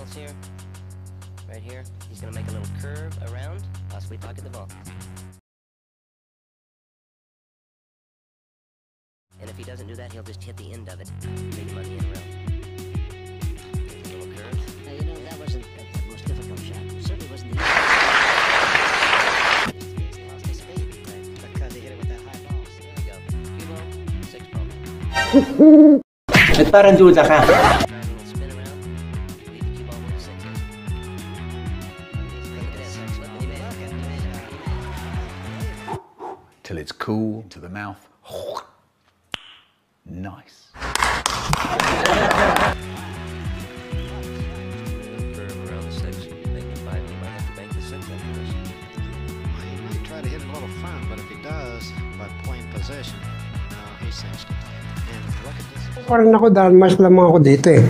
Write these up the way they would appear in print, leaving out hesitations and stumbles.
balance here. Right here. He's going to make a little curve around, possibly pocket the ball. And if he doesn't do that, he'll just hit the end of it, leave him on the end rail. A little curve. Now, you know, that wasn't the most difficult shot. It certainly wasn't the easiest. Lost his speed, right? Because he hit it with that high ball. There we go. Cue ball, 6 ball. At parang duda ka. Try a little spin around. Leave the cue ball with the 6 in. Look at this. Look what he made. Till it's cool to the mouth. Nice. Curve around the 6. Make the 5. He might have to make the 6 after this. He might try to hit it a little firm, but if he does, by playing position, no, he cinched it. And look at this. Parang ako dahil mas lamang ako dito eh.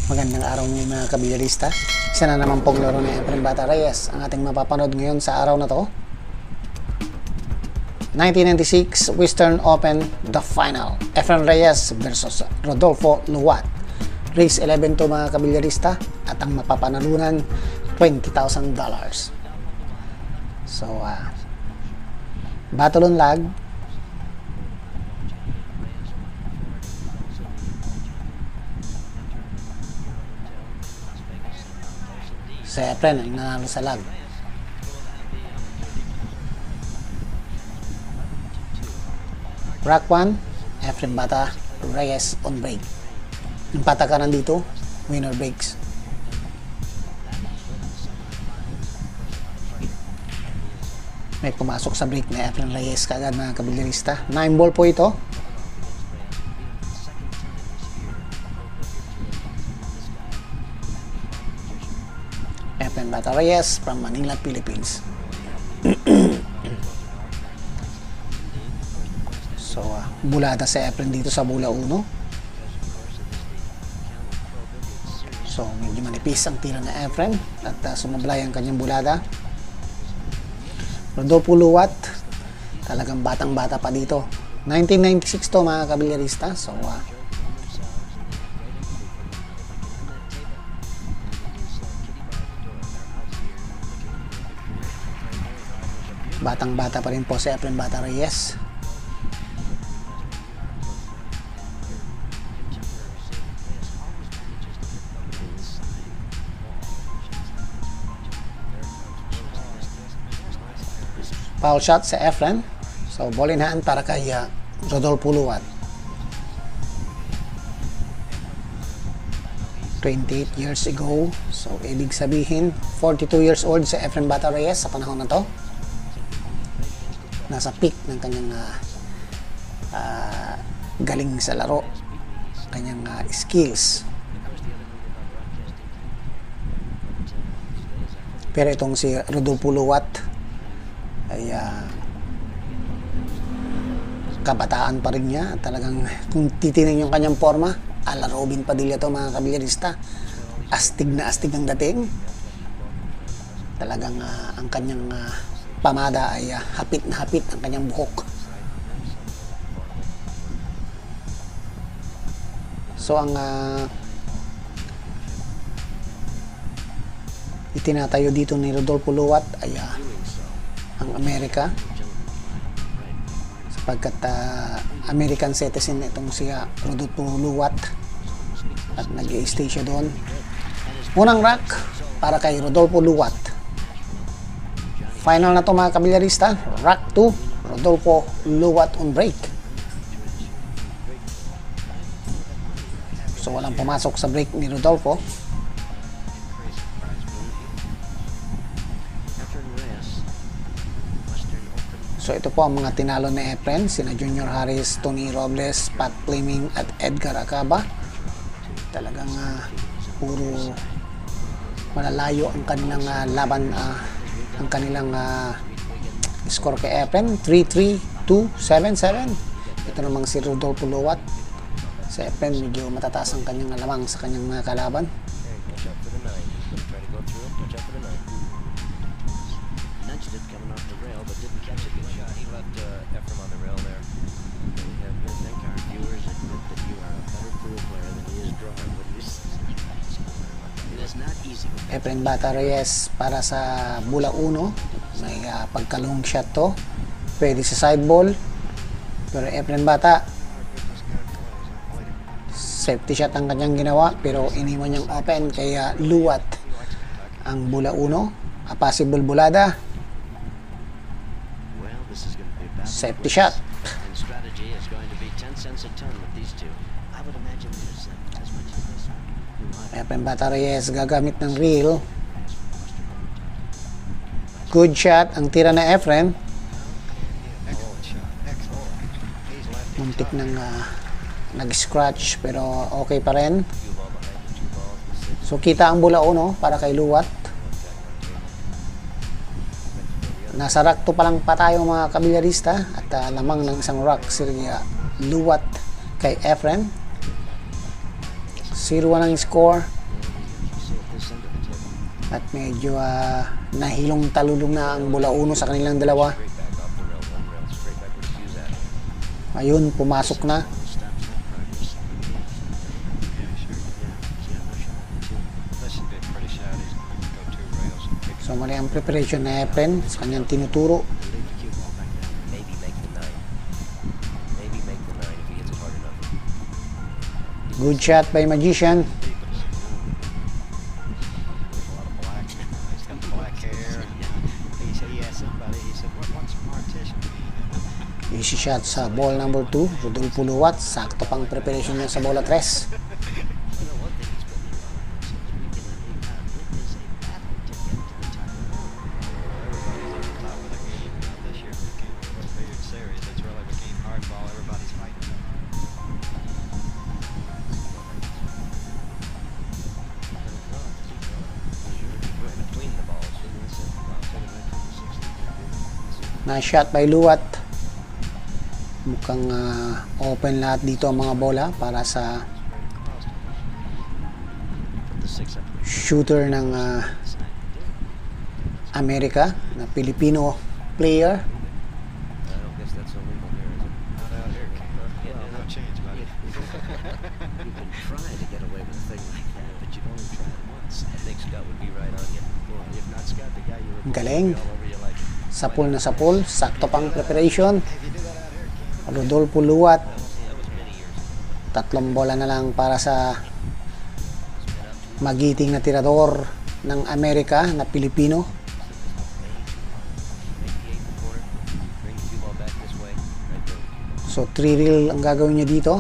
Magandang araw mga kabilyarista. Isa na naman pong laro ni Efren Bata Reyes ang ating mapapanood ngayon sa araw na to. 1996 Western Open, the final. Efren Reyes versus Rodolfo Luwat. Race 11 to mga kabilyarista at ang mapapanalunan $20,000. So, battle on lag. Si Efren ang nanalo sa lag. Rack 1, Efren Bata Reyes on break. Yung patakaran dito, winner breaks. May pumasok sa break na Efren Reyes kagad mga kabilyarista. 9 ball po ito. Efren Bata Reyes from Manila, Philippines. So, bulada si Efren dito sa bola 1. So, medyo manipis ang tira na Efren at sumablay ang kanyang bulada. Rodolfo Luwat, talagang batang-bata pa dito. 1996 to mga kabilyarista. So, batang-bata pa rin po si Efren Bata Reyes. Foul shot sa Efren. So, ball in hand para kay Rodolfo Luwat. 28 years ago. So, ibig sabihin, 42 years old si Efren Bata Reyes sa panahon na to. Nasa peak ng kanyang galing sa laro, kanyang skills. Pero itong si Rodolfo Luwat ay kabataan pa rin niya. Talagang kung titingnan yung kanyang forma, ala Robin Padilla to mga kabilyarista. Astig na astig ang dating. Talagang ang kanyang pamada ay hapit na hapit ang kanyang buhok. So ang itinatayo dito ni Rodolfo Luwat ay ang Amerika, sapagkat American citizen itong si Rodolfo Luwat at nag-i-stay siya doon. Unang rack para kay Rodolfo Luwat. Final na to mga kabilyarista. Rack 2, Rodolfo Luwat on break. So walang pumasok sa break ni Rodolfo. So ito po ang mga tinalo ni Efren, sina Junior Harris, Tony Robles, Pat Fleming at Edgar Acaba. Talagang puro malalayo ang kanilang laban, ang kanilang score kay Efren, 3-3-2-7-7. Ito namang si Rodolfo Luwat. Si Efren medyo matataas ang kanyang lamang sa kanyang kalaban. Watch out for the 9. Try to go through it. Watch out for the 9. Nudged it coming off the rail, but didn't catch it. Good shot. He left Ephraim on the rail there. We have to thank our viewers and admit that you are a better pool player than he is drawing. But it is not easy. Efren Bata Reyes para sa bola 1. May pagka-long shot to. Pwede sa side ball. Pero Efren Bata, safety shot ang kanyang ginawa, pero iniwan niyang open, kaya Luwat ang bola 1. A possible bulada. Well, this is going to be a battle. Safety shot. And strategy is going to be 10 cents a ton with these two. I would imagine there's as much as this. Efren Bata Reyes gagamit ng reel. Good shot ang tira na Efren. Excellent shot. Excellent. He's left. Muntik nang nag-scratch, pero okay pa rin. So kita ang bola 1 para kay Luwat. Nasa rack to pa lang pa tayo mga kabilyarista, at lamang ng isang rack si Luwat kay Efren. 0-1 ang score. At medyo nahilong talulong na ang bola 1 sa kanilang dalawa. Ayun, pumasok na. So mali ang preparation na Efren sa kanyang tinuturo. Maybe make the 9. Maybe make the 9 if he hits it hard enough. Good shot by Magician. Black hair. He asked somebody, he said, what's partition? Easy shot sa ball number 2, Rodolfo Luwat. Sakto pang preparation niya sa bola 3. Nice shot by Luwat. Mukhang open lahat dito ang mga bola para sa shooter ng Amerika na Filipino player. I don't guess that's illegal here, is it? Not out here, King. No chance, buddy. You can try to get away with a thing like that, but you've only tried it once. I think Scott would be right on you. Boy, if not Scott, the guy you were Galing. all over you like. Sapul na sapul. Sakto pang preparation. Rodolfo Luwat. 3 bola na lang para sa magiting na tirador ng Amerika na Pilipino. So 3 reel ang gagawin niya dito.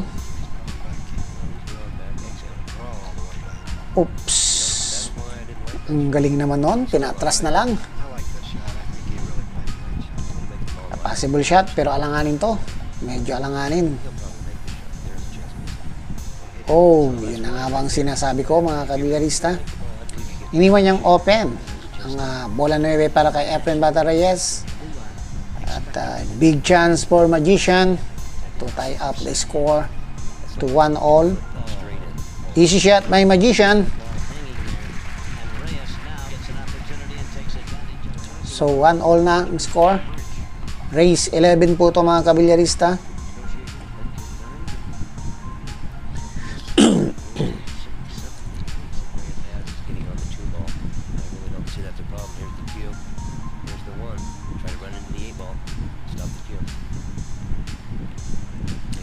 Oops. Ang galing naman nun. Pinatras na lang. Possible shot, pero alanganin to. Medyo alanganin. Oh, yun na nga bang sinasabi ko mga kabilyarista. Iniwan niyang open ang bola 9 para kay Efren Bata Reyes. At big chance for Magician to tie up the score to 1-all. Easy shot by Magician. So 1-all na ang score. Race 11 po ito mga kabilyarista.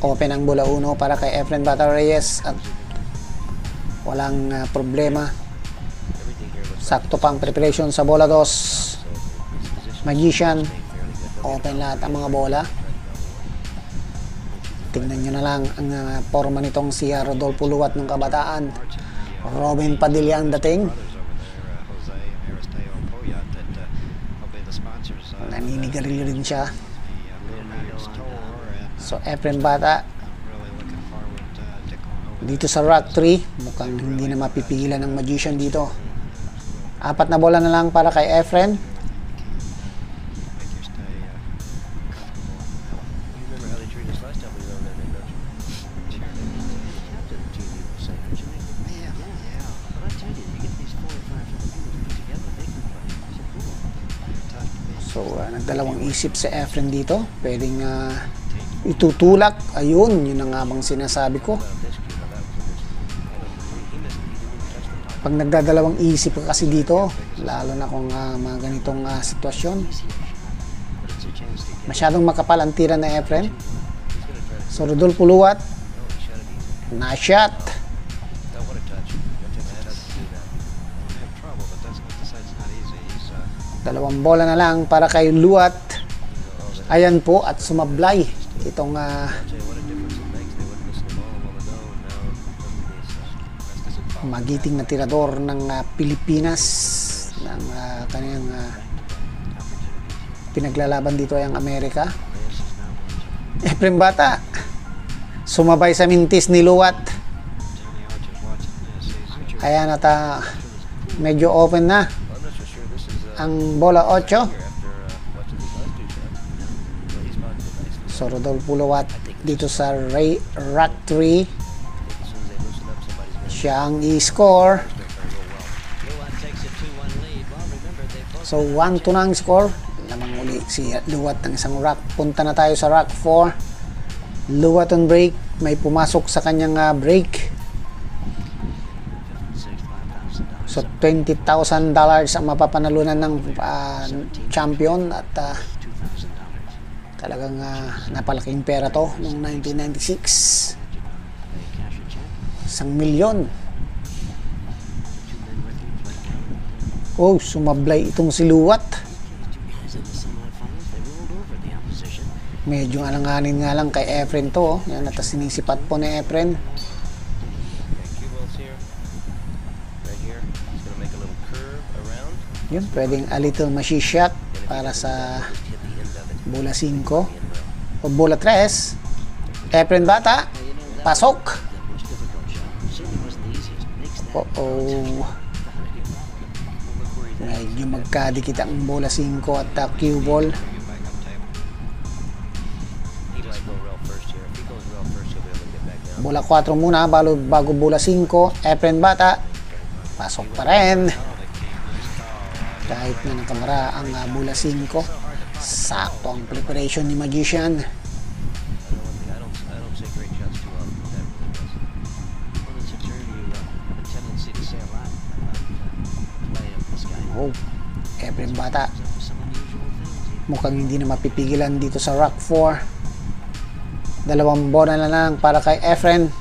Open ang bola 1 para kay Efren Bata Reyes at walang problema. Sakto pang preparation sa bola 2. Magician. Open lahat ang mga bola. Tingnan nyo na lang ang forma nitong si Rodolfo Luwat ng kabataan. Robin Padilla ang dating. Naninigarilyo rin siya. So Efren Bata Really looking forward to going over dito sa Rock 3. Mukhang hindi na mapipigilan ng Magician dito. 4 na bola na lang para kay Efren. make you stay comfortable. You remember how they treated us last time we were over there, don't you? Sure. Captain the TV was saying, don't you, Nick? Yeah. But I tell you, you get these 4 or 5 Filipinos put together, they can play. So cool. Tough to beat. So nagdalawang isip si Efren dito. Pwedeng itutulak. Ayun, yun ang nga bang sinasabi ko. About this kid, now that was a he didn't even touch the top. Pag nagdadalawang isip ka kasi dito, lalo na kung mga ganitong sitwasyon, But it's a chance to get. masyadong makapal ang tira na Efren. He's gonna try to. So Rodolfo Luwat, No, he shot it easy. na-shot. That what a touch. Got him ahead up to do that. They have trouble, but that's not easy. He's Dalawang bola na lang para kay Luwat. Ayan po, at sumablay itong I'll tell you what a difference it makes. They wouldn't listen to ball a while ago, and now rest is a foul. magiting na tirador ng Pilipinas ng kanyang pinaglalaban dito ay ang Amerika. Efren Bata sumabay sa mintis ni Luwat. Johnny Archer's watching this. He's Ayan at medyo open na I'm not so sure this is ang bola 8. here after watching these last 2 shots. But he's spotted it nicely. So Rodolfo Luwat dito sa Rock 3, As soon as they loosen up, somebody's going to siya ang i-score. go well. Luwat takes a 2-1 lead. Well, remember, they both So 1-2 na ang score. Lamang uli si Luwat ng isang rock. Punta na tayo sa Rock 4. Luwat on break. May pumasok sa kanyang break. So $20,000 ang mapapanalunan ng champion at talagang napalaking pera to noong 1996. 1 milyon. Oh, sumablay itong si Luwat. Medyo alanganin nga lang kay Efren to. Yan, at sinisipat po ni Efren. Cue balls here. Right here. He's going to make a little curve around. Yun, pwedeng a little machine shot para sa Hit the end of it. bola 5 o bola 3. Efren Bata, pasok. Oh, medyo magkadikit ang bola 5 at cue ball. He might go rail first here. If he goes rail first, he'll be able to get back down. Bola 4 muna bago bola 5. Efren Bata, pasok pa rin. Kahit na nakamara ang bola 5, sakto ang preparation ni Magician. I don't say great shots too often. That really does. Well, it's a term you have a tendency to say a lot about play of this guy. Oh, Efren Bata, For some unusual things. mukhang hindi na mapipigilan dito sa Rock 4. 2 bola na lang para kay Efren. Little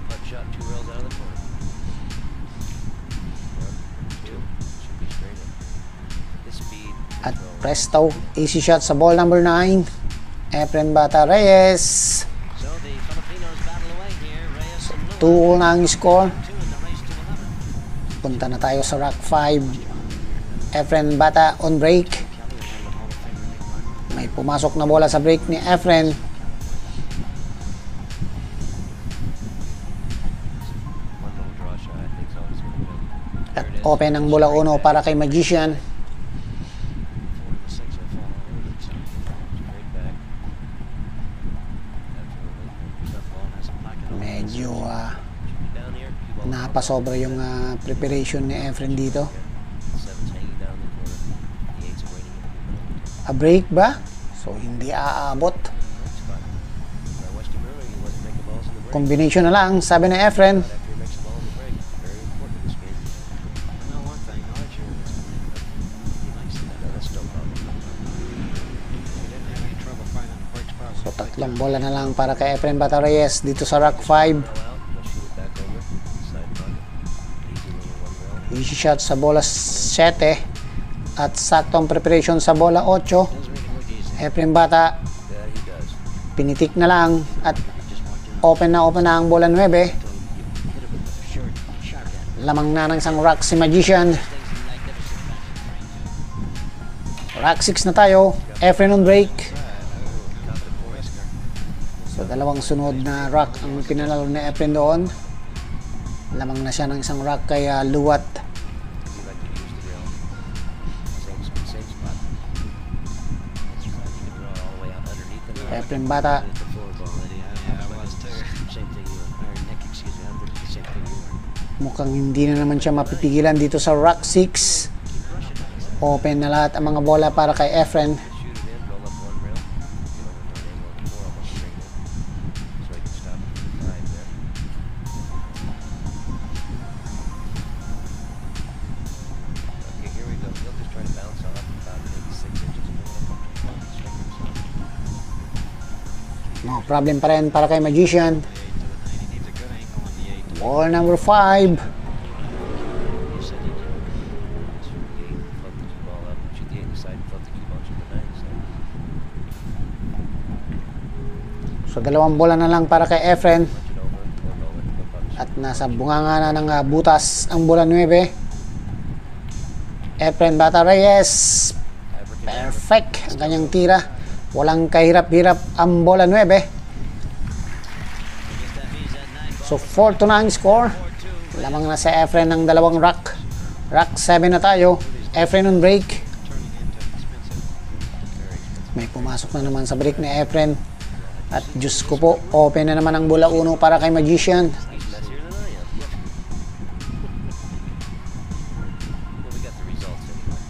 putt shot, 2 rails out of the corner. 1, 2. Should be straight in. His speed. At control. presto, easy shot sa ball number 9. Efren Bata Reyes. So the Filipinos battle away here. Reyes and Luwat. 2 na ang score. 2 in the race to 11. Punta na tayo sa Rock 5. Efren Bata on break. May pumasok na bola sa break ni Efren. One little draw shot, I think, is always going to win. At open ang bola 1 para kay Magician. 4 and the 6 will fall over. Straight back. Absolutely. That ball has a pocket on it. Medyo Down here. Cue ball. napasobra yung preparation ni Efren dito. 7's hanging down the corner. The 8's waiting in the middle. A break ba? So hindi aabot. Next spot. Westy Miller, he wasn't making balls in the break. Combination na lang, sabi ni Efren. After he makes the ball in the break. Very important in this game. I know one thing, Archer, He likes that. That's no problem. he didn't have any trouble finding the break spot. So 3 bola na lang para kay Efren Bata Reyes dito sa Rock 5. Throw out. He'll shoot it back over. Side pocket. Easy little 1 rail. Easy shot sa bola 7. At saktong preparation sa bola 8. Doesn't really look easy. Efren Bata, Yeah, he does. pinitik na lang. At Just walked in. open na ang bola 9. Hit it with a short shot at Lamang na ng isang Rock si Magician. things in magnificent fashion. Rock 6 na tayo. Efren on break. Dalawang sunod na rock ang pinanalo ni Efren doon. Lamang na siya ng isang rock kay Luwat. He like to use the rail. Same spot. You can draw all the way out underneath the nine. Efren Bata. The four ball. Yeah, I was too. Same thing you were. Or Nick, excuse me. I'm thinking the same thing you were. Mukhang hindi na naman siya mapipigilan dito sa rock 6. Open na lahat ang mga bola para kay Efren. Shoot it in, roll up one rail. Get over to an angle of 4, almost straight in. So he can stop the 5 there. Okay, here we go. He'll just try to bounce off about maybe 6 inches. No problem pa rin para kay Magician. The 8 to the 9. He needs a good angle on the 8 to Ball number 5. You said you can shoot the 8, float the cue ball up, shoot the 8 side, float the cue ball, shoot the 9 side. So dalawang bola na lang para kay Efren. Punch it over, or roll it, no problem. At nasa bunganga na ng butas ang bola 9. Efren Bata Reyes. Perfect ang kanyang tira. Walang kahirap-hirap ang bola 9. So 4-9 score. Lamang na sa Efren ng dalawang rock. Rock 7 na tayo. Efren on break. turning into expensive. May pumasok na naman sa break ni Efren. At Diyos ko po, open na naman ang bola 1 para kay Magician. He's messier than I am. Yep. Well, we got the results anyway.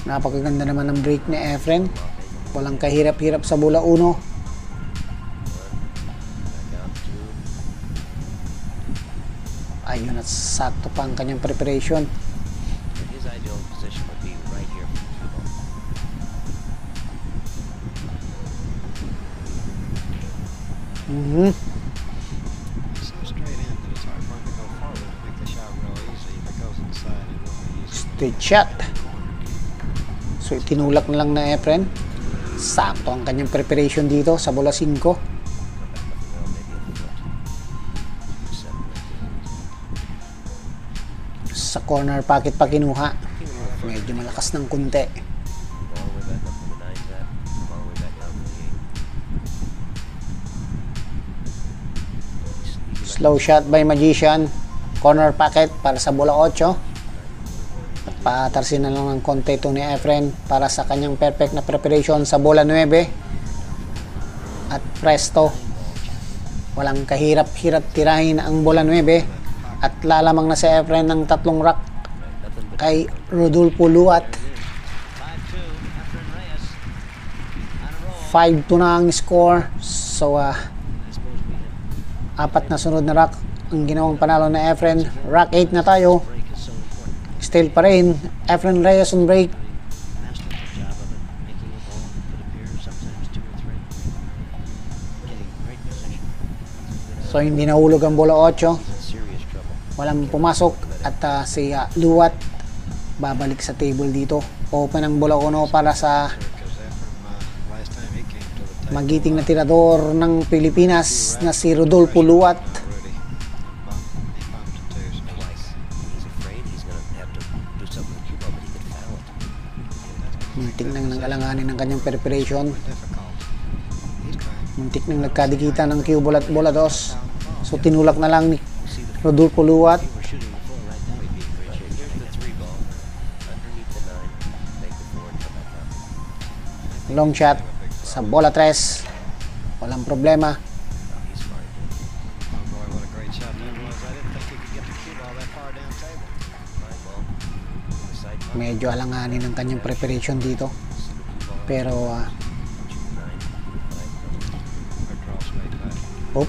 Napakaganda naman ng break ni Efren. Walang kahirap-hirap sa bola 1. Back out, 2. Ayun at sakto pa ang kanyang preparation. And his ideal position would be right here for the cue ball. He's so straight in that it's hard for him to go forward and make the shot real easy. If it goes inside, it will be easy. Straight shot. So itinulak na lang na Efren. Sakto ang kanyang preparation dito sa bola 5. Well, maybe a foot. 7. Sa corner pocket pa kinuha. Medyo malakas ng kunti. All the way back up to the 9's at. All the way back down to the 8. Slow shot by Magician. Corner pocket para sa bola 8. At paatarsin na lang ng konti ito ni Efren para sa kanyang perfect na preparation sa bola 9. At presto. Walang kahirap-hirap tirahin ang bola 9. At lalamang na si Efren ng 3 rock kay Rodolfo Luwat. 5-2 na ang score. So, 4 na sunod na rock ang ginawang panalo na Efren. Rock 8 na tayo. Still pa rin. Efren Reyes on break. Masterful job of it, making a ball that could appear sometimes 2 or 3. Getting great position. So, hindi nahulog ang bola 8. Serious trouble. Walang pumasok. At si Luwat babalik sa table dito. Open ang bola 1 para sa Because Efren, last time he came to the table, magiting na tirador ng Pilipinas na si Rodolfo Luwat. Rudy, he bumped it too. So Twice. He's afraid he's going to have to do something with the cue ball, but he could foul it. Muntik nang nag-alanganin ng kanyang preparation. difficult. He's trying. Muntik nang nagkadikitan ng cue ball at bola 2. So tinulak na lang ni Rodolfo Luwat. We're shooting the 4 right now. We'd be in great shape. Here's the 3 ball. Underneath the 9. Make the 4 and come back out. Long shot sa bola 3. Walang problema. Oh, he's smart. Oh boy, what a great shot that was. I didn't think he could get the cue ball that far down table. Fine ball. The side ball. Medyo alanganin ang kanyang preparation dito. See the cue ball. Pero Shoot the 9. Fine. Or draw straight back. oh,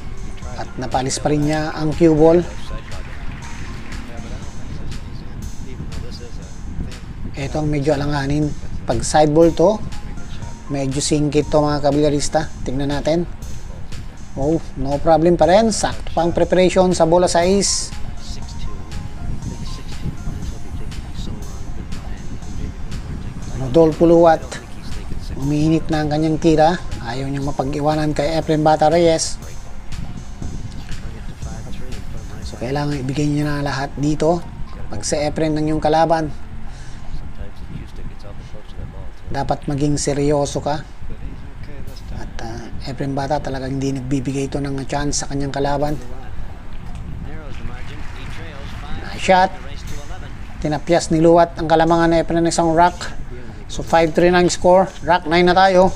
at napalis pa rin niya ang cue ball. Side pocket. Yeah, but I don't think this is in. Even though this is a thin, Ito ang medyo alanganin. Pag side ball to, pretty good shot. medyo singkit to mga kabilarista. Tingnan natin. Oh, no problem pa rin. Sakto pang preparation sa bola 6. 6-2. Big 6-2. This will be taking so long. Goodbye. Rodolfo Luwat. He's thinking 6. Umiinit na ang kanyang tira. Ayaw niyang mapag-iwanan kay Efren Bata Reyes. Bring it to 5-3 and put him right So kailangan ibigay niya na lahat dito. Pag si Efren ng yung kalaban, Sometimes the cue stick gets awful close to that ball, too. dapat maging seryoso ka. But he's okay this time. At Efren Bata talagang hindi nagbibigay ito ng chance sa kanyang kalaban. Narrows the margin. He trails 5. Nice shot. The race to 11. Tinapyas ni Luwat ang kalamangan ni Efren ng isang rack. So 5-3 na ang score. Rack 9 na tayo.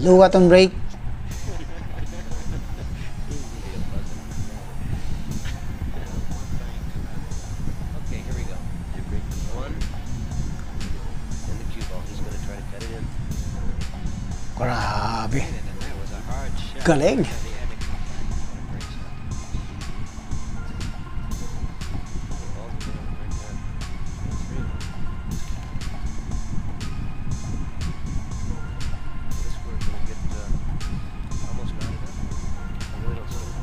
Luwat on break. Okay, here we go. One. And the cue ball. He's going to try to cut it in. Grabe. That was a hard shot. Galing. This we're going to get almost not enough. I really don't see it.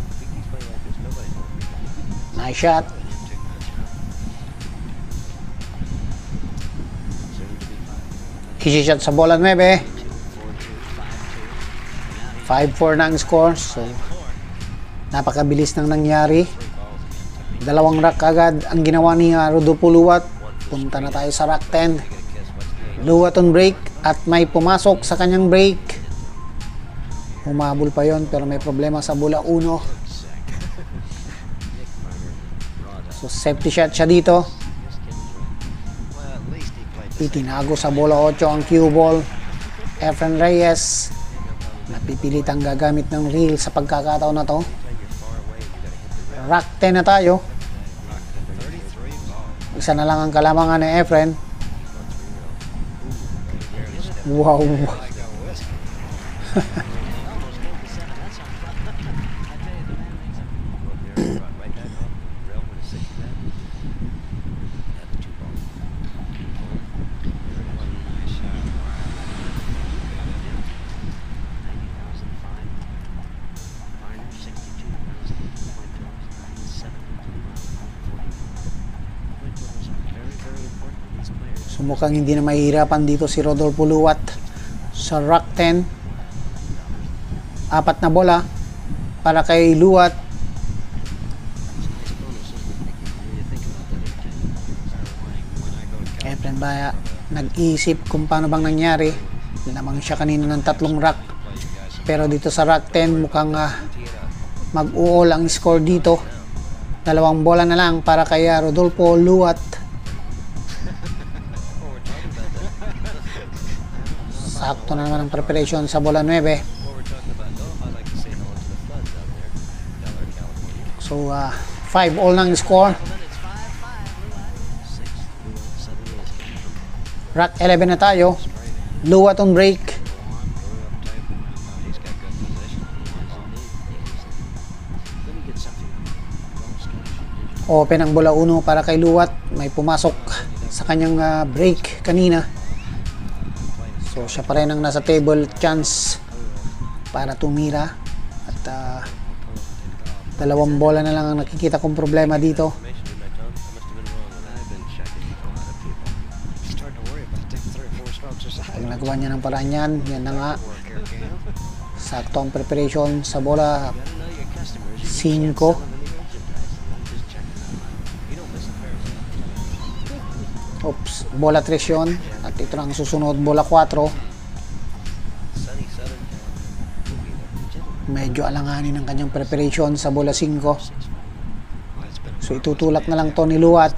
I think he's playing like this. Nobody's going to Nice shot. Easy shot sa bola 9. 5-4 na ang score. So, napakabilis nang nangyari. Dalawang rack agad ang ginawa ni Rodolfo Luwat. Punta na tayo sa rack 10. Luwat on break at may pumasok sa kanyang break. Humabol pa yon pero may problema sa bola 1. So, safety shot siya dito. Itinago sa bola 8 ang cue ball. Efren Reyes napipilitang gagamit ng reel sa pagkakataon na to. Rack 10 na tayo. Isa na lang ang kalamangan ni Efren. Wow. So mukhang hindi na mahihirapan dito si Rodolfo Luwat sa rack 10. 4 na bola para kay Luwat. Efren Baya nag-iisip kung paano bang nangyari. Lamang siya kanina ng 3 rack. Pero dito sa rack 10 mukhang mag-uol ang score dito. 2 bola na lang para kay Rodolfo Luwat. Sakto na naman ang preparation sa bola 9. So 5 all ng score. Rack 11 na tayo. Luwat on break. Open ang bola 1 para kay Luwat. May pumasok sa kanyang break kanina. So siya pa rin ang nasa table chance para tumira. At 2 bola na lang ang nakikita kong problema dito. Pag nagawa niya ng paraan yan, yan na nga. Sakto ang preparation sa bola 5. Oops, bola 3 yun. At ito na ang susunod, bola 4. Medyo alanganin ang kanyang preparation sa bola 5. So itutulak na lang to ni Luwat.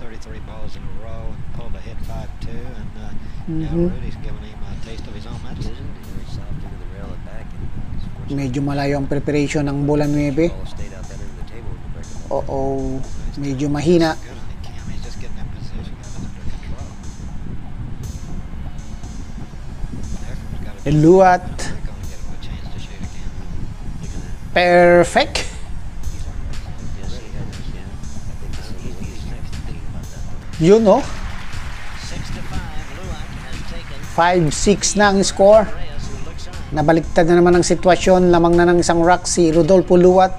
Medyo malayo ang preparation ng bola 9. Oo, medyo mahina. Luwat. Perfect. Yun no. 5-6 na ang score. Nabaliktad na naman ang sitwasyon. Lamang na ng isang rack si Rodolfo Luwat.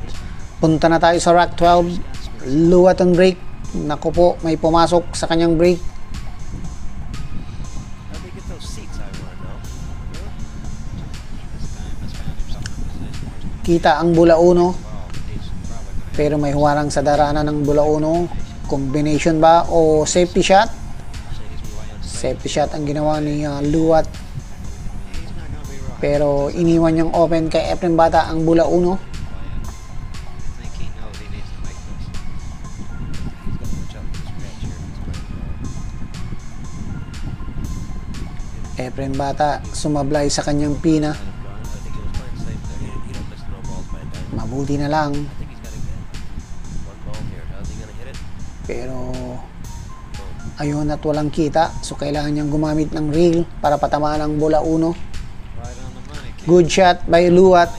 Punta na tayo sa rack 12. Luwat on break. Naku po, may pumasok sa kanyang break. Kita ang bola 1. Pero may huwarang sa daraanan ng bola 1. Combination ba o safety shot? Safety shot ang ginawa ni Luwat. Pero iniwan niyang open kay Efren Bata ang bola 1. I think he knows he needs to make this. Efren Bata sumablay sa kanyang pina. Mabuti na lang. Pero ayun at walang kita. So kailangan niyang gumamit ng reel para patamaan ang bola 1. Right on the money, kid. Good shot by Luwat.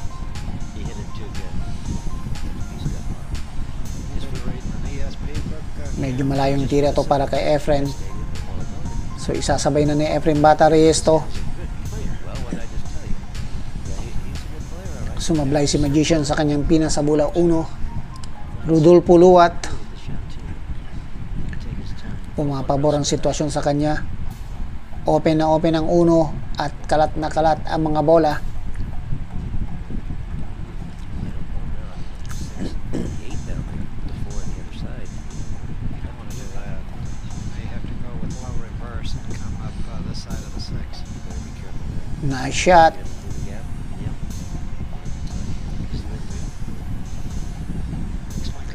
He hit it too good. Just for reading an ESP book. Medyo malayong tira to para kay Efren. So isasabay na ni Efren Bata Reyes to. Sumablay si Magician sa kanyang pina sa bola 1. Rodolfo Luwat. Pumapabor ang sitwasyon sa kanya. Open na open ang 1 at kalat na kalat ang mga bola. Nice shot.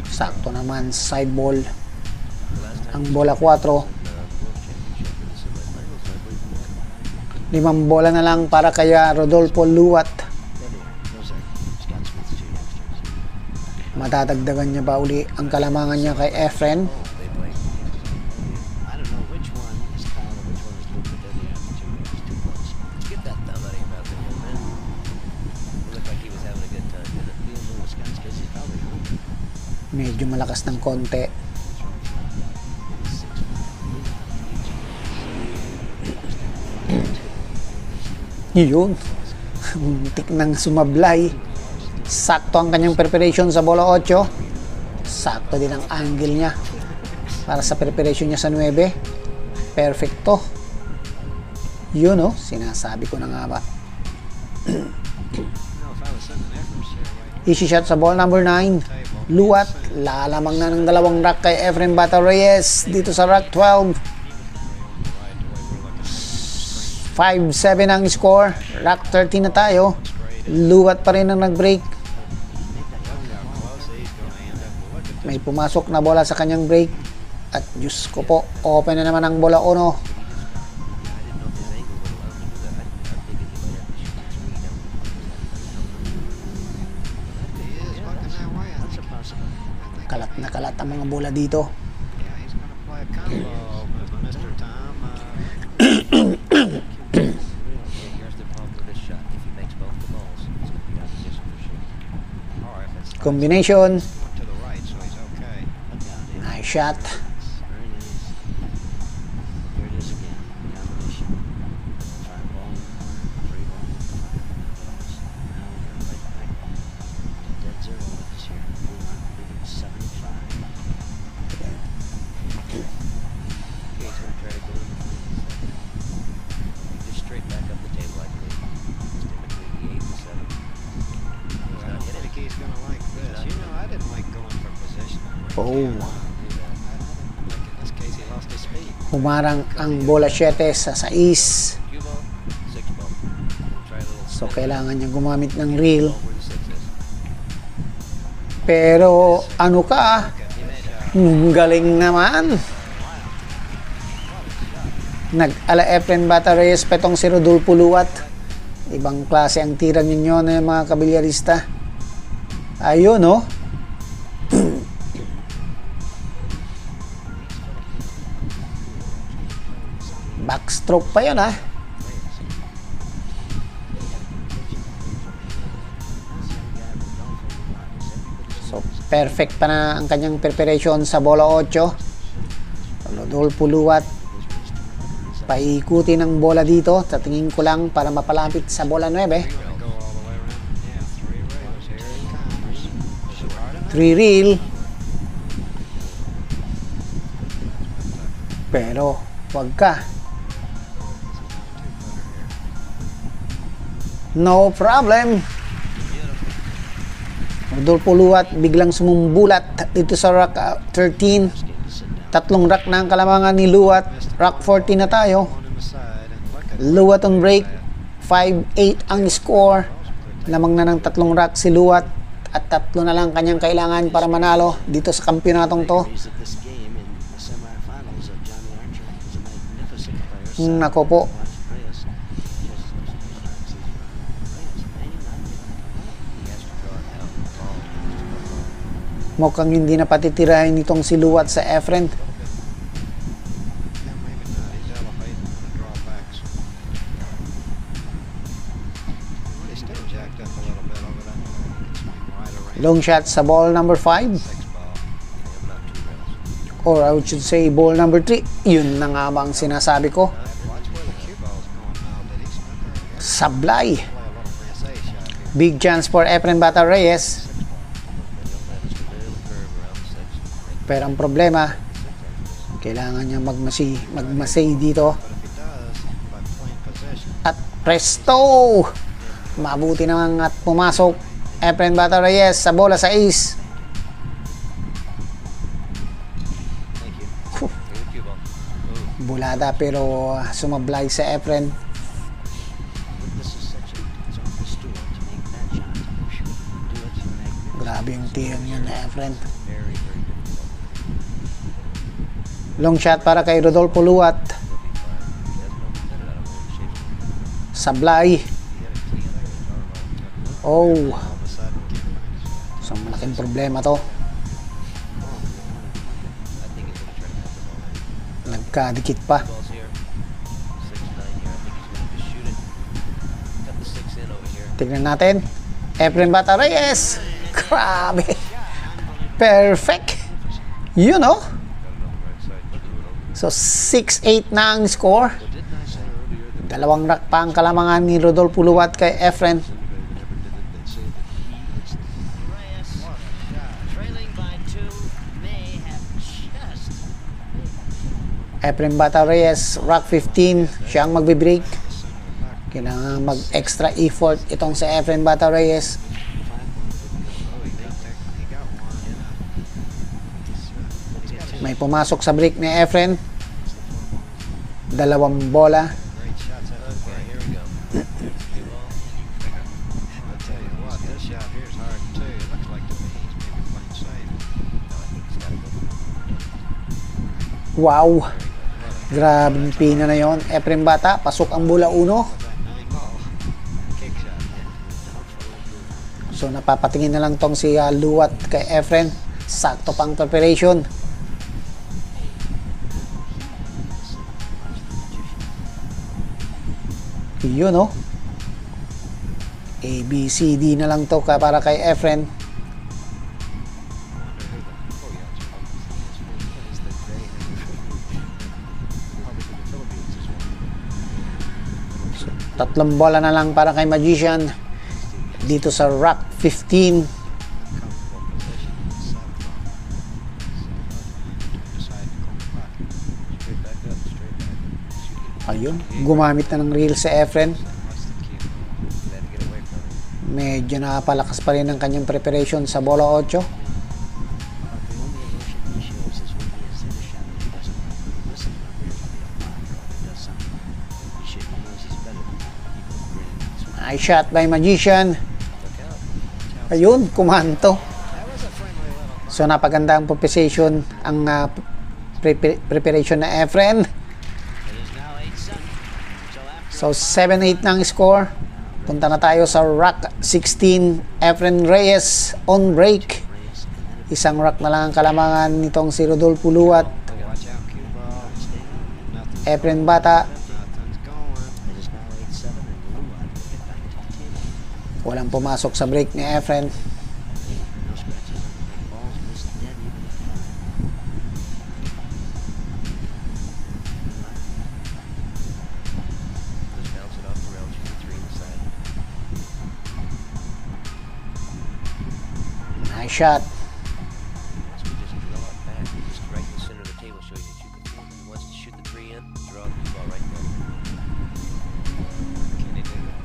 Sakto naman side ball. Ang bola 4. 5 bola na lang para kaya Rodolfo Luwat. Madadagdagan niya ba uli ang kalamangan niya kay Efren? I don't know which one is Kyle or which one is Luka. They're the other two. It's too close. Get that thumb out of your mouth, young man. It looked like he was having a good time, didn't it? He was in Wisconsin because he's probably hungry. Medyo malakas ng konti. Yun. Muntik nang sumablay. Sakto ang kanyang preparation sa bola 8. Sakto din ang angle niya para sa preparation niya sa 9. Perfecto. Yun oh, sinasabi ko na nga ba. Easy shot sa ball number 9. Luwat, lalamang na ng dalawang rack kay Efren Bata Reyes dito sa rack 12. 5-7 ang score. Rack 13 na tayo. Luwat pa rin ang nag-break. May pumasok na bola sa kanyang break. At Diyos ko po, open na naman ang bola 1. Kalat na kalat ang mga bola dito. Yeah, he's gonna play a combo, Mr. Tom. Here's the problem with this shot. If he makes both the balls, it's going to be out of position for sure. All right, let's Combination. went to the right, so he's okay. Nice shot. Very nice. Here it is again. Combination. 5 ball, 3 ball, 5 balls. Now we're right back to dead zero with this here. We want 75. Okay, he's going to try to go in between. Just straight back up the table, I believe. Just in between the 8 and 7. I don't think he's gonna like this. You know, I didn't like going for position. Oh. I didn't like in this case he lost his speed. Humarang ang bola 7 sa 6. Cue ball, 6 ball. Try a little So kailangan niya gumamit ng reel. where the 6 is. Pero ano ka? Galing naman. Nag-ala Efren Bata Reyes petong si Rodolfo Luwat. Ibang klase ang tirang ninyo na mga kabilyarista. Ayun oh. Backstroke pa yun ah. So perfect pa na ang kanyang preparation sa bola 8. Rodolfo Luwat. Paikutin ang bola dito. Tatingin ko lang para mapalapit sa bola 9. Go all the way around. Yeah, 3 rails. Here he comes. Hard enough. 3 reel. Pero wag ka. No problem. Rodolfo Luwat biglang sumumbulat dito sa rack 13. Tatlong rack na ang kalamangan ni Luwat. Rack 14 na tayo. On in the side and look at Luwat on break. 5-8 ang score. Lamang na ng tatlong rack si Luwat. At tatlo na lang kanyang kailangan para manalo dito sa kampyonatong to. Of this game in the semifinals of Johnny Archer is a magnificent player. Nako po. Reyes just Mukhang hindi na patitirahin itong si Luwat sa Efren. yeah, maybe not. He's elevated and draw back. So. He's still jacked up a little bit over that. Swing right around. Long shot sa ball number 5. 6 ball. Or I should say ball number 3. Yun na nga ba ang sinasabi ko. Watch where the cue ball's going now. Did he spin there? Sablay. Play a little Reyes shot here. Big chance for Efren Bata Reyes. Pero ang problema, kailangan niya magmasay dito. But if he does, by playing possession, At presto! Mabuti naman at pumasok Efren Bata Reyes sa bola sa ace. Bulada pero sumablay sa Efren. This is such a it's stool to make that shot. Do it to make Grabe yung tiyang yun na Efren. very, very difficult. Long shot para kay Rodolfo Luwat. Sablay. Oh, all of a sudden, so malaking problema to. Nagkadikit pa. Ball's here. 6-9 here. I think he's going to shoot it. Got the 6 in over here. Tignan natin. Efren Bata Reyes. Grabe. Perfect. You know. So 6-8 na ang score. Dalawang rack pa ang kalamangan ni Rodolfo Luwat kay Efren. Trailing by 2 may have just Efren Bata Reyes, rack 15. Siya ang magbe-break. Kailangan mag-extra effort itong si Efren Bata Reyes. May pumasok sa break ni Efren. Dalawang bola. great shots out of Okay, here we go. I'll tell you what, this shot here is hard too. It looks like to me he's maybe playing safe. Wow. Grabe yung pina na yon. Efren Bata, pasok ang bola 1. That 9 ball. Kick shot. So napapatingin na lang tong si Luwat kay Efren. Sakto pang preparation. Yun oh. A, B, C, D na lang to para kay Efren. So, tatlong bola na lang para kay Magician dito sa rack 15. Ayun, gumamit na ng reel sa Efren. Medyo napalakas pa rin ang kanyang preparation sa bola 8. Nice shot by Magician. Ayun, kumanto. So napaganda ang position ang preparation na Efren. So 7-8 na ang score. Punta na tayo sa rack 16. Efren Reyes on break. Isang rack na lang ang kalamangan nitong si Rodolfo Luwat. Watch out, cue ball. Nothing. Efren Bata. Nothing's going. Walang pumasok sa break ni Efren. Just bounce it off the rail, shoot the 3 inside. Nice shot. So we just draw it back. Just right in the center of the table so you can shoot the 4. He wants to shoot the 3 in, draw the ball right there. Can he do it?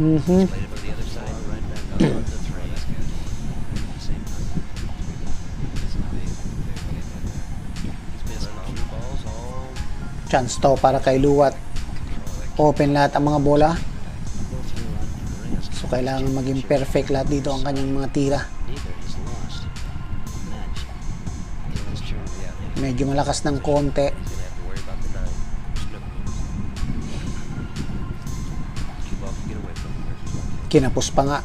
Mhm. Slide it to the other side, right back up on the 3. Chance to para kay Luwat. Open lahat ang mga bola. So kailangan maging perfect lahat dito ang kanyang mga tira. Medyo malakas ng konti. Kinapos pa nga.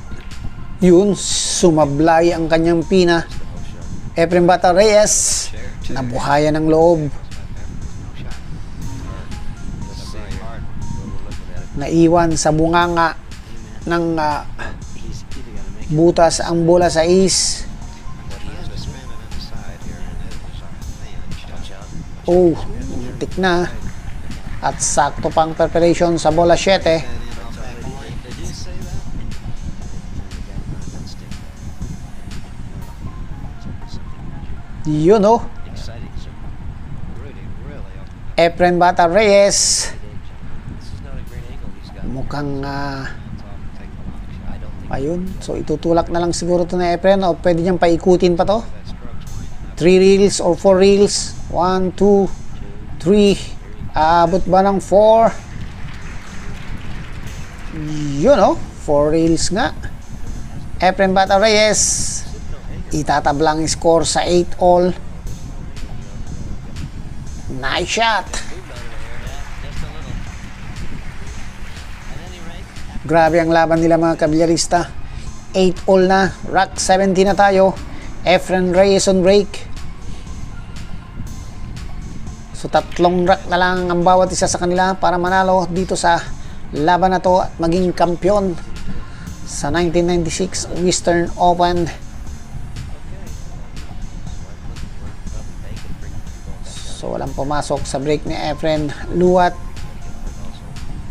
Yun, sumablay ang kanyang pina. Efren Bata Reyes, nabuhayan ng loob. Naiwan sa bunganga ng butas ang bola sa ace. Oh, muntik na. At sakto pang preparation sa bola 7. Yun oh. Efren Bata Reyes. Mukhang ayun. So itutulak na lang siguro ito na Efren, o pwede niyang paikutin pa to. 3 reels or 4 reels. 1, 2, 3. Aabot ba ng 4? Yun oh. 4 reels nga. Efren Bata Reyes. Itatablang score sa 8 all. Nice shot. Grabe ang laban nila mga kabilyarista. 8 all na. Rack 17 na tayo. Efren Reyes on break. So 3 rack na lang ang bawat isa sa kanila para manalo dito sa laban na to at maging kampiyon sa 1996 Western Open. So walang pumasok sa break ni Efren. Luwat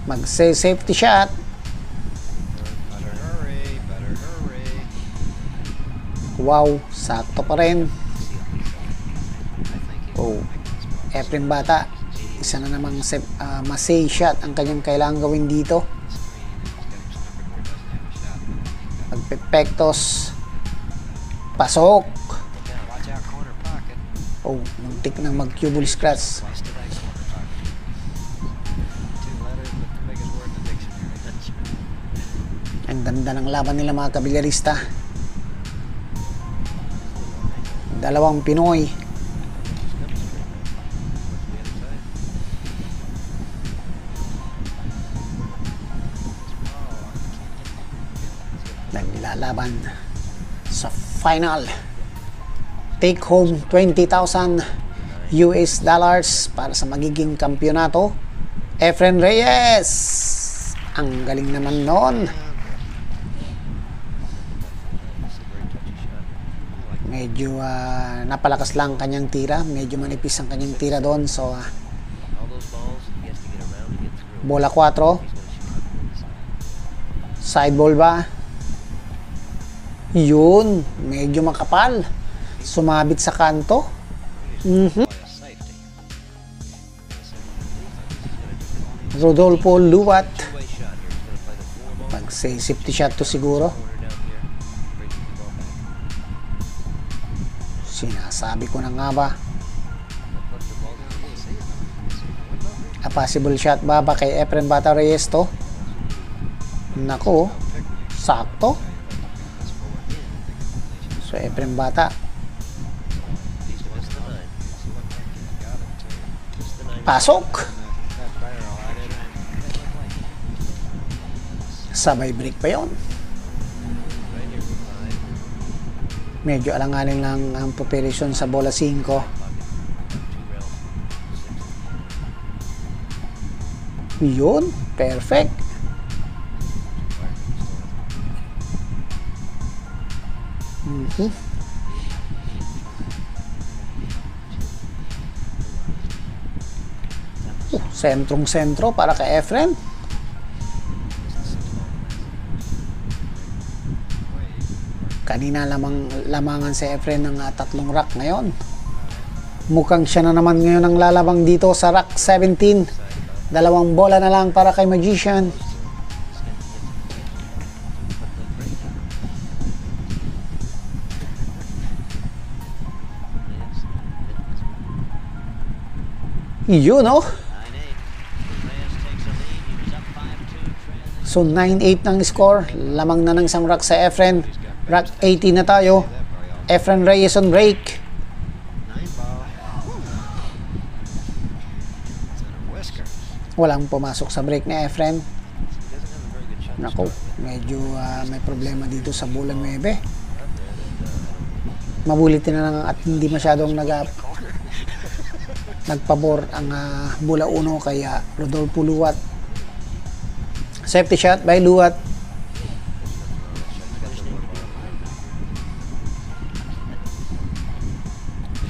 mag-safety shot. Wow, sakto pa rin. Oh, Efren Bata, isa na namang masay shot ang kanyang kailangan gawin dito. Magpepektos. Pasok. Oh, muntik nang mag-cubal scratch. Ang ganda ng laban nila mga kabilyarista. Dalawang Pinoy. Naglalaban sa final. Take home 20,000 US dollars para sa magiging kampyonato. Efren Reyes, ang galing naman nun. Medyo napalakas lang kanyang tira. Medyo manipis ang kanyang tira doon. So bola 4. Side ball ba? Yun, medyo makapal. Sumabit sa kanto. Rodolfo Luwat. Mag-safety shot to siguro. Sinasabi ko na nga ba? A possible shot ba kay Efren Bata Reyes to? Nako, sakto. So Efren Bata. Pasok. Sabay break pa yon. Medyo alanganin lang ang preparation sa bola 5. Yun, perfect. Sentrong-sentro para kay Efren. Kanina lamangan si Efren ng 3 rack ngayon. Mukhang siya na naman ngayon ang lalabang dito sa rack 17. 2 bola na lang para kay Magician. Yun oh. So 9-8 ng score. Lamang na ng isang rack sa Efren. Rack 18 na tayo. Efren Reyes on break. 9 ball. Center whisker. Walang pumasok sa break ni Efren. Nako, medyo may problema dito sa bola 9. Mabulitin na lang at hindi masyadong nagpabor ang bola 1 kay Rodolfo Luwat. Safety shot by Luwat.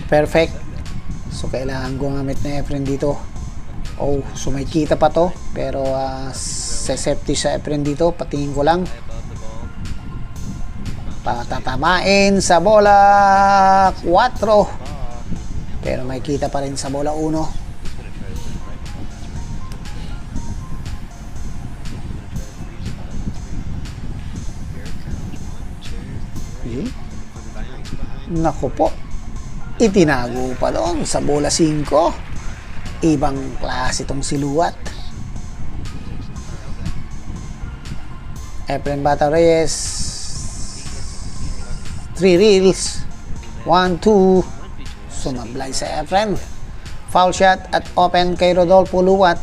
Perfect. So kailangan gumamit na Efren dito. Oh, so may kita pa to. Pero safety sa Efren dito. Patingin ko lang. Patatamain sa bola 4. Pero may kita pa rin sa bola 1. Nako po. Itinago pa doon sa bola 5. Ibang klase itong si Luwat. Efren Bata Reyes. 3 reels. 1, 2. Sumablay sa Efren. Foul shot at open kay Rodolfo Luwat.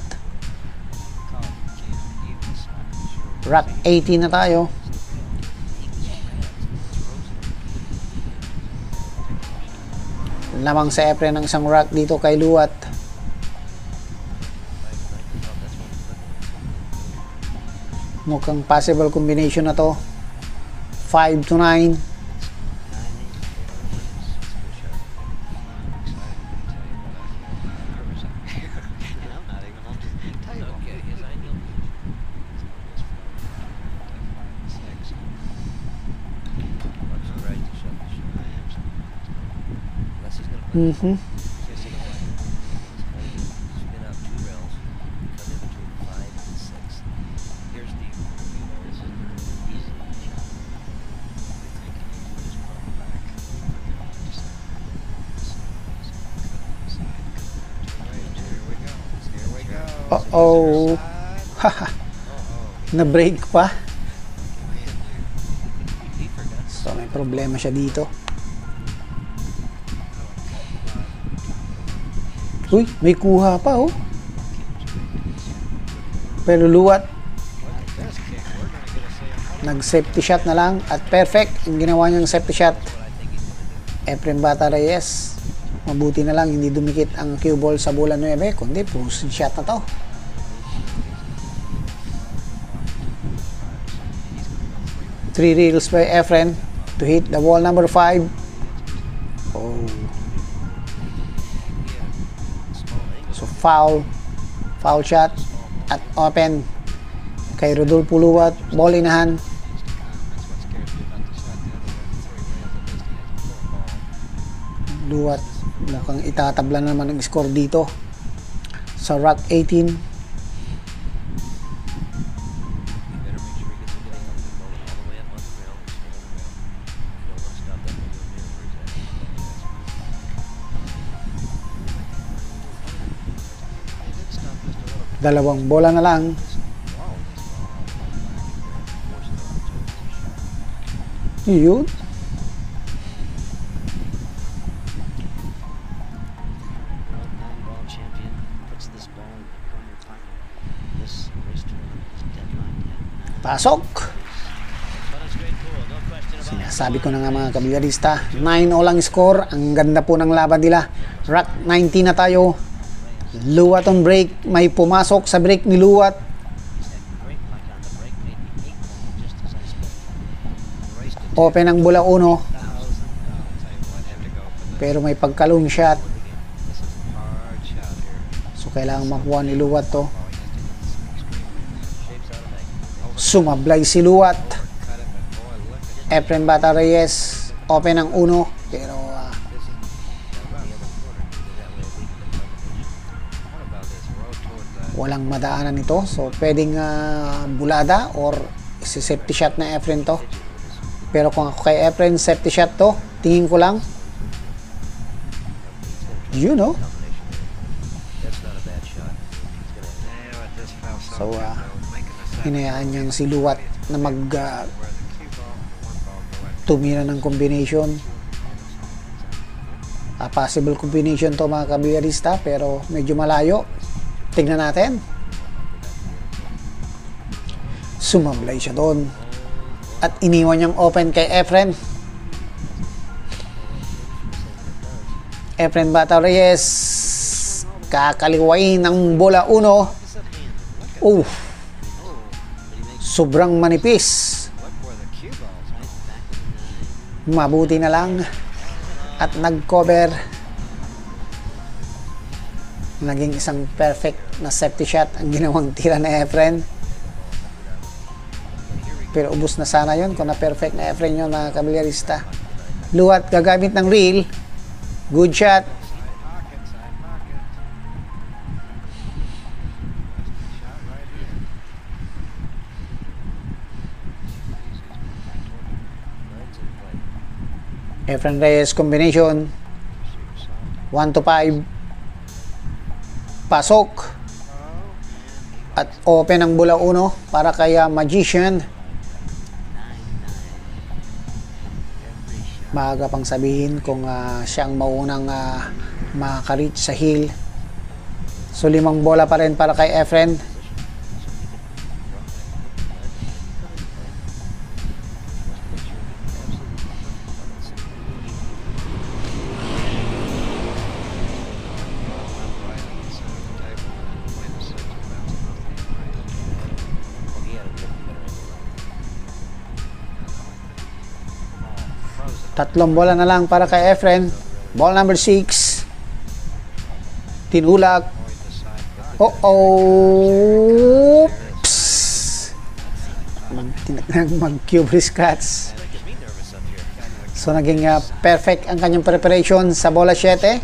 Rack 18 na tayo. Lamang sa Efren ng isang rack dito kay Luwat. Mukhang possible combination na to. 5 to 9. Uh-oh. Na-break pa. So may problema siya dito. Uy, may kuha pa oh. Pero Luwat nag-safety shot na lang at perfect yung ginawa niyang safety shot. Efren Bata Reyes, mabuti na lang hindi dumikit ang cue ball sa bola 9 kundi post shot na to. Three reels by Efren to hit the wall number 5. Oh. So foul shot at open kay Rodolfo Luwat. Ball in hand. Luwat mukhang itatabla naman ang score dito sa rack 18. Dalawang bola na lang. Yun. Pasok. Sinasabi ko na nga mga kabilyarista, 9-0 lang score. Ang ganda po ng laban nila. Rack 19 na tayo. Luwat on break. May pumasok sa break ni Luwat. Open ang bola 1. Pero may pagkalong shot. So kailangan makuha ni Luwat to. Sumablay si Luwat. Efren Bata Reyes. Open ang 1. Pero walang madaanan ito. So pwedeng bulada or safety shot na Efren to. Pero kung ako kay Efren, safety shot to. Tingin ko lang. You know. hinayaan niyang si Luwat na tumira ng combination. Possible combination to mga kabilyarista, pero medyo malayo. Tignan natin. Sumablay siya doon at iniwan niyang open kay Efren. Efren Bata Reyes, kakaliwain ng bola 1. Sobrang manipis. Mabuti na lang at nag-cover. Naging isang perfect na safety shot ang ginawang tira ni Efren. Pero ubos na sana yon kung na-perfect na Efren yun mga kabilyarista. Luwat gagamit ng reel. Good shot. Efren Reyes combination 1-5, pasok at open ang bola 1 para kay Magician. Maaga pang sabihin kung siyang maunang makareach sa heel. So 5 bola pa rin para kay Efren. Tatlong bola na lang para kay Efren. Ball number 6. Tinulak. Oops! Mag-cubris cuts. So naging perfect ang kanyang preparation sa bola 7.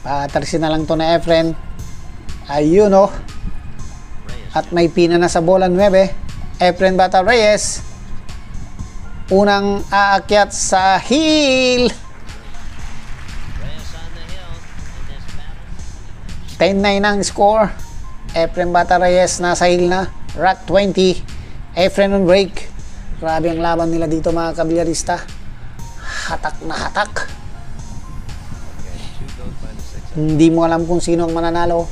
Patarsin na lang to na Efren. Ayun oh. At may pina na sa bola 9. Efren Bata Reyes. Unang aakyat sa heel. 10-9 ang score. Efren Bata Reyes nasa heel na. Rack 20. Efren on break. Grabe ang laban nila dito mga kabilyarista. Hatak na hatak. Hindi mo alam kung sino ang mananalo.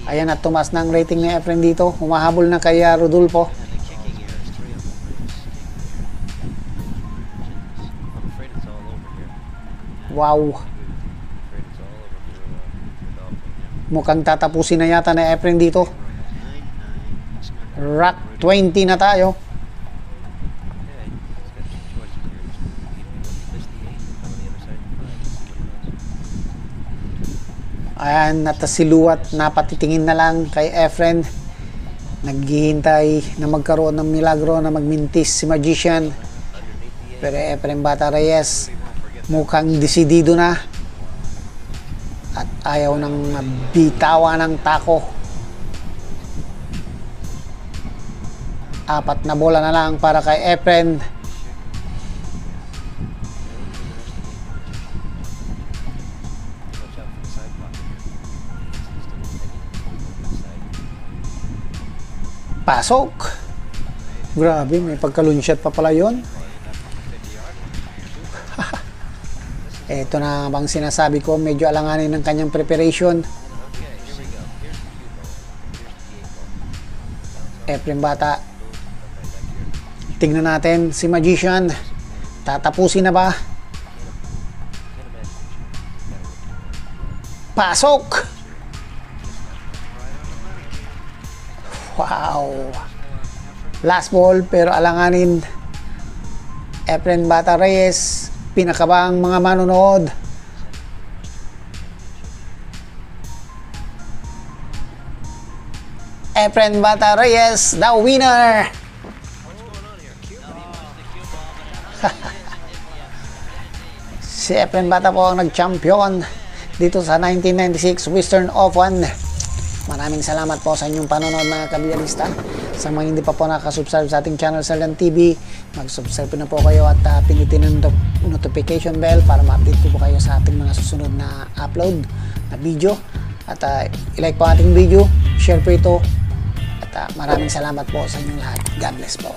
Ayan at tumas na ang rating ni Efren dito. Humahabol na kay Rodolfo. Wow. Mukhang tatapusin na yata na Efren dito. Rack 20 na tayo. Ayan, si Luwat napatitingin na lang kay Efren. Naghihintay na magkaroon ng milagro na magmintis si Magician. Pero Efren Bata Reyes mukhang desidido na at ayaw ng bitawa ng tako. 4 na bola na lang para kay Efren. Pasok. Grabe, may pagka-lunshot pa pala yun. Ito na bang sinasabi ko, medyo alanganin ng kanyang preparation. Efren Bata. Tingnan natin si Magician. Tatapusin na ba? Pasok! Wow! Last ball pero alanganin. Efren Bata Reyes. Pinakabang mga manonood. Efren Bata Reyes, the winner! Si Efren Bata po ang nag-champion dito sa 1996 Western Open. Maraming salamat po sa inyong panonood mga kabilyarista. Sa mga hindi pa po nakasubscribe sa ating channel Serdan TV, mag-subscribe na po kayo at pinutin ang notification bell para ma-update po kayo sa ating mga susunod na upload. video. At i-like po ating video, share po ito. At maraming salamat po sa inyong lahat. God bless po.